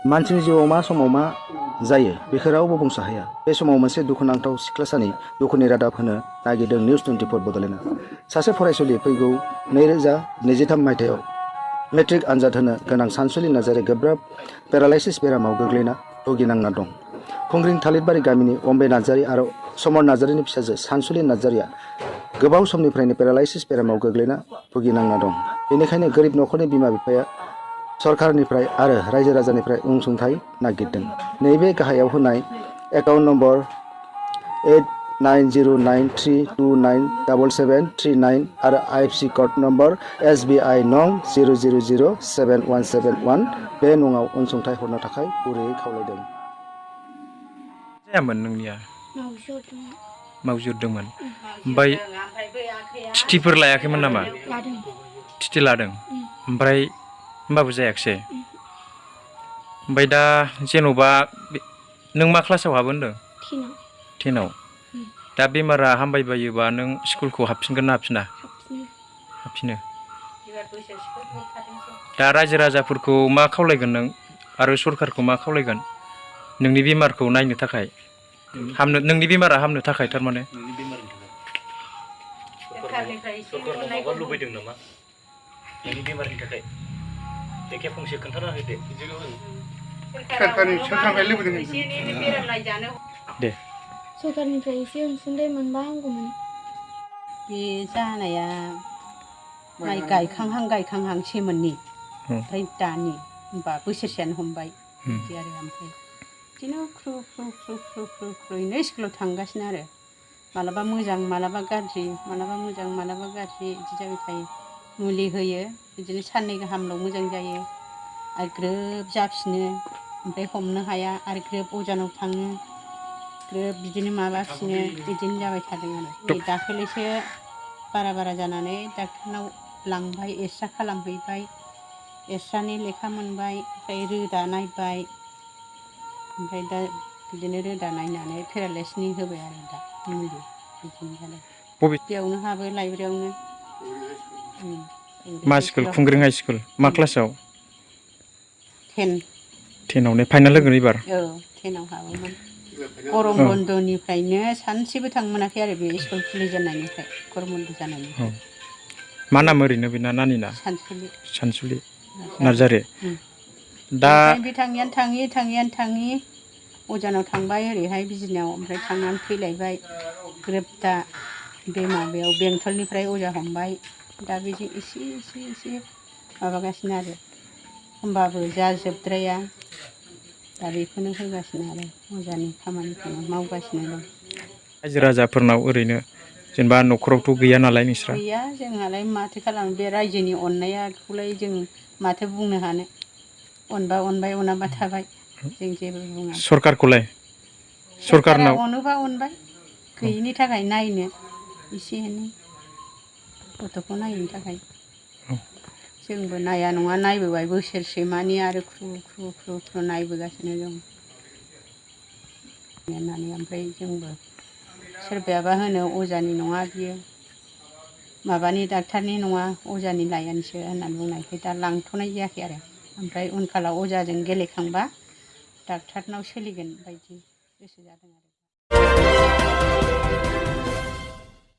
मानसिनि जिउआव मा समाव मा जायो बेखौ रावबो बुंस' हाया। बे समाव मोनसे दुखुनांथाव सिख्लासानि दुखुनि रादाब होनो नागिरदों निउस 24 बड'लेण्डआ। सासे फरायसुलि फैगौ 2023 मायथाइयाव मेट्रिक आनजाद होनो गोनां सानसुलि नार्जारि गोब्राब पेरालाइसिस बेरामाव गोग्लैना भुगिनांना दं। खुंग्रिं थालिरबारि गामिनि अम्बे नार्जारि आरो समर नार्जारिनि फिसाजो सानसुलि नार्जारिया गोबाव समनिफ्रायनो पेरालाइसिस बेरामाव गोग्लैना भुगिनांना दं। बेनिखायनो गोरिब नखरनि बिमा बिफाया सरकारनिफ्राय आरो रायजो राजानिफ्राय अनसुंथाइ नागिरदों। नैबे गाहायाव होनाय एकाउन्ट नम्बर 8993297739 आरो IFSC कड नम्बर SBI नं 0007171 बे नङाव अनसुंथाइ हरनो थाखाय गुरैयै खावलायदों। जायामोन नोंनिया मावजुरदोंमोन ओमफ्राय थिथिफोर लायाखैमोन नामा? थिथि लादों ओमफ्राय होमबाबो जायाखिसै। ओमफ्राय दा जेन'बा नों मा क्लासाव हाबो होनदों? 10आव। दा बेमारा हामबायबायोबा नों स्कुलखौ हाबफिनगोन ना हाबफिना? हाबफिनो। दा रायजो राजाफोरखौ मा खावलायगोन नों आरो सरकारखौ मा खावलायगोन नोंनि बेमारखौ नायनो थाखाय नोंनि बेमारा हामनो थाखाय थारमाने सरकारनाव माबा लुबैदों नामा नोंनि बेमारनि थाखाय? एखे फंसे खोन्थाना होदो। सरकारनिफ्राय लुबैदों एसे एनै बेराम नायजानो। दे सरकारनिफ्राय एसे अनसुंथाइ मोनबा हामगौमोन। बे जानाया माइ गायखांहां सेमोननि ओमफ्राय दानि होमबा बोसोरसेयानो हमबाय बिदि आरो ओमफ्राय बिदिनो ख्रुयैनो स्कुलाव थांगासिनो आरो मालाबा मोजां मालाबा गाज्रि मालाबा मोजां मालाबा गाज्रि बिदि जाबाय थायो। मुलि होयो बिदिनो साननै गाहामल' मोजां जायो आरो ग्रोब जाफिनो ओमफ्राय हमनो हाया आरो ग्रोब अजानाव थाङो ग्रोब बिदिनो माबाफिनो बिदिनो जाबाय थादों आरो नै दाखालिसो बारा जानानै डाक्टारनाव लांबाय एक्सरे खालामहैबाय एक्सरेनि लेखा मोनबाय ओमफ्राय रोदा नायबाय ओमफ्राय दा बिदिनो रोदा नायनानै पेरालाइसनि होबाय आरो दा मुलि बिदिनो जादों। बेयावनो हाबो लाइब्रेरियावनो। मा स्कुल? खुंग्रिं high school. मा क्लासाव? 10आव ने फाइनाल होगोन एबार? औ 10आव हाबोमोन। गरम बन्दनिफ्रायनो सानसेबो थांनो मोनाखै आरो बे स्कुल खुलिजेननायनिफ्राय गरम बन्द जानायनिफ्राय। मा नाम ओरैनो बेना नानिना? सानसुलि नार्जारि। दा बे थाङियानो थाङि अजानाव थांबाय ओरैहाय बिजनियाव ओमफ्राय थांनानै फैलायबाय ग्रोब दा बे माबायाव बेंटलनिफ्राय अजा हमबाय दा बेजों एसे माबागासिनो आरो होमबाबो जाजोबद्राया दा बेखौनो होगासिनो आरो अजानि खामानिखौनो मावगासिनो दं। रायजो राजाफोरनाव ओरैनो जेनेबा न'खरावथ' गैया नालाय नोंस्रा? गैया जोंहालाय माथो खालामनो बे रायजोनि अननायखौलाय जों माथो बुंनो हानो। अनबा अनबाय अनाबा थाबाय जों जेबो बुङा। सरकारखौलाय? सरकारा अनोबा अनबाय गैयिनि थाखाय नायनो एसे एनै गथ'खौ नायनो थाखाय जोंबो नाया नङा नायबोबाय बोसोरसे मानि आरो ख्रु नायबोगासिनो दं होननानै ओमफ्राय जोंबो सोरबायाबा होनो अजानि नङा बियो माबानि डाक्टारनि नङा अजानि लायनोसो होननानै बुंनायखाय दा लांथ'नाय जायाखै आरो ओमफ्राय उनखालाव अजाजों गेलेखांबा डाक्टारनाव सोलिगोन बायदि गोसो जादों आरो।